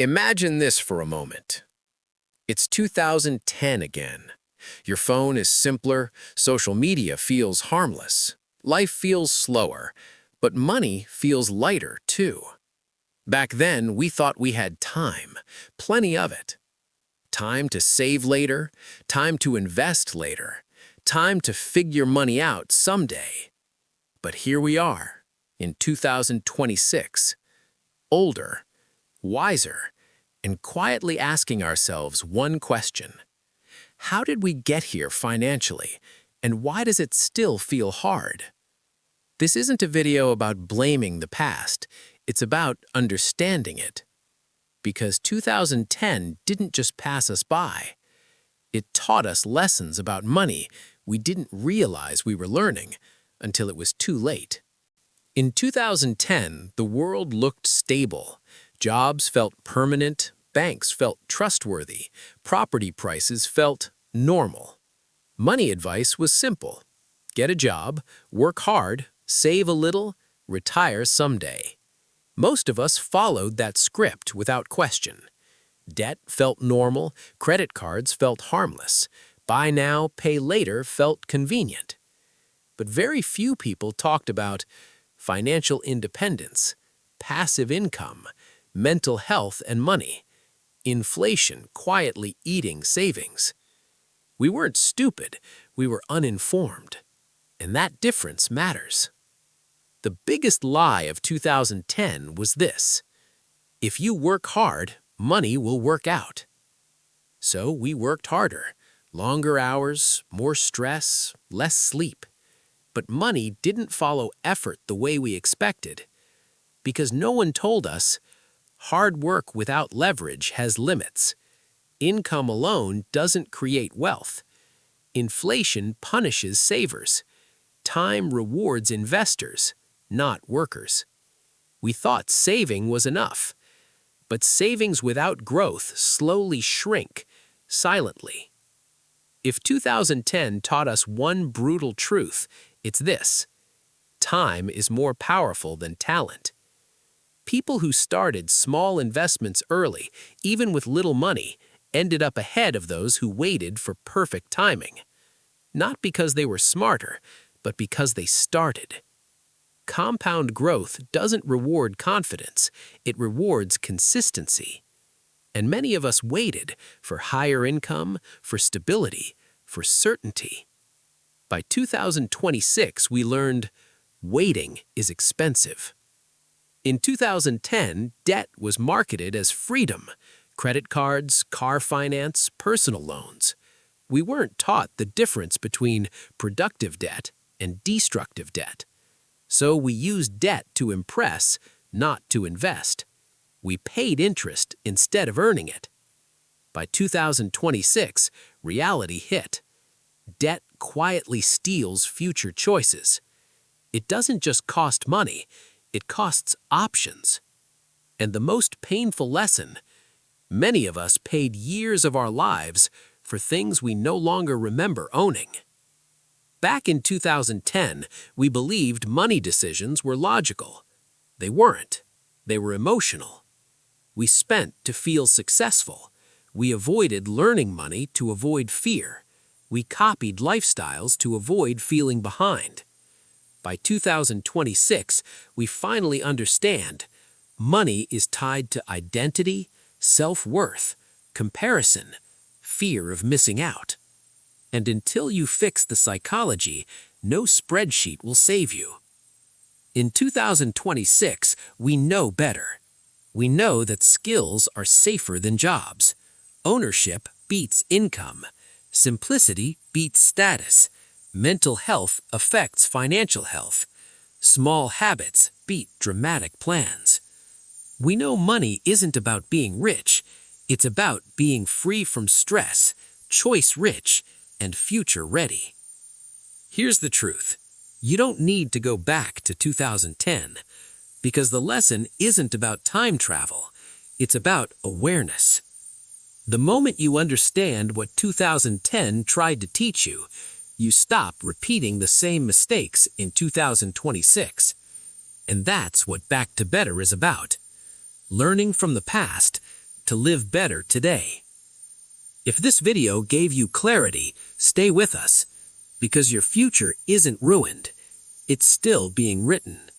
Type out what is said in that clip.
Imagine this for a moment. It's 2010 again. Your phone is simpler, social media feels harmless, life feels slower, but money feels lighter too. Back then, we thought we had time, plenty of it. Time to save later, time to invest later, time to figure money out someday. But here we are, in 2026, older, wiser, and quietly asking ourselves one question. How did we get here financially, and why does it still feel hard? This isn't a video about blaming the past, it's about understanding it. Because 2010 didn't just pass us by. It taught us lessons about money we didn't realize we were learning until it was too late. In 2010, the world looked stable. Jobs felt permanent, banks felt trustworthy, property prices felt normal. Money advice was simple. Get a job, work hard, save a little, retire someday. Most of us followed that script without question. Debt felt normal, credit cards felt harmless, buy now, pay later felt convenient. But very few people talked about financial independence, passive income, mental health and money, inflation quietly eating savings. We weren't stupid, we were uninformed. And that difference matters. The biggest lie of 2010 was this: if you work hard, money will work out. So we worked harder, longer hours, more stress, less sleep. But money didn't follow effort the way we expected, because no one told us hard work without leverage has limits. Income alone doesn't create wealth. Inflation punishes savers. Time rewards investors, not workers. We thought saving was enough, but savings without growth slowly shrink, silently. If 2010 taught us one brutal truth, it's this: time is more powerful than talent. People who started small investments early, even with little money, ended up ahead of those who waited for perfect timing. Not because they were smarter, but because they started. Compound growth doesn't reward confidence, it rewards consistency. And many of us waited for higher income, for stability, for certainty. By 2026, we learned waiting is expensive. In 2010, debt was marketed as freedom: credit cards, car finance, personal loans. We weren't taught the difference between productive debt and destructive debt. So we used debt to impress, not to invest. We paid interest instead of earning it. By 2026, reality hit. Debt quietly steals future choices. It doesn't just cost money, it costs options. And the most painful lesson: many of us paid years of our lives for things we no longer remember owning. Back in 2010, we believed money decisions were logical. They weren't. They were emotional. We spent to feel successful. We avoided learning money to avoid fear. We copied lifestyles to avoid feeling behind. By 2026, we finally understand money is tied to identity, self-worth, comparison, fear of missing out. And until you fix the psychology, no spreadsheet will save you. In 2026, we know better. We know that skills are safer than jobs. Ownership beats income. Simplicity beats status. Mental health affects financial health. Small habits beat dramatic plans. We know money isn't about being rich. It's about being free from stress, choice-rich, and future-ready. Here's the truth. You don't need to go back to 2010, because the lesson isn't about time travel. It's about awareness. The moment you understand what 2010 tried to teach you, you stop repeating the same mistakes in 2026. And that's what Back to Better is about. Learning from the past, to live better today. If this video gave you clarity, stay with us, because your future isn't ruined. It's still being written.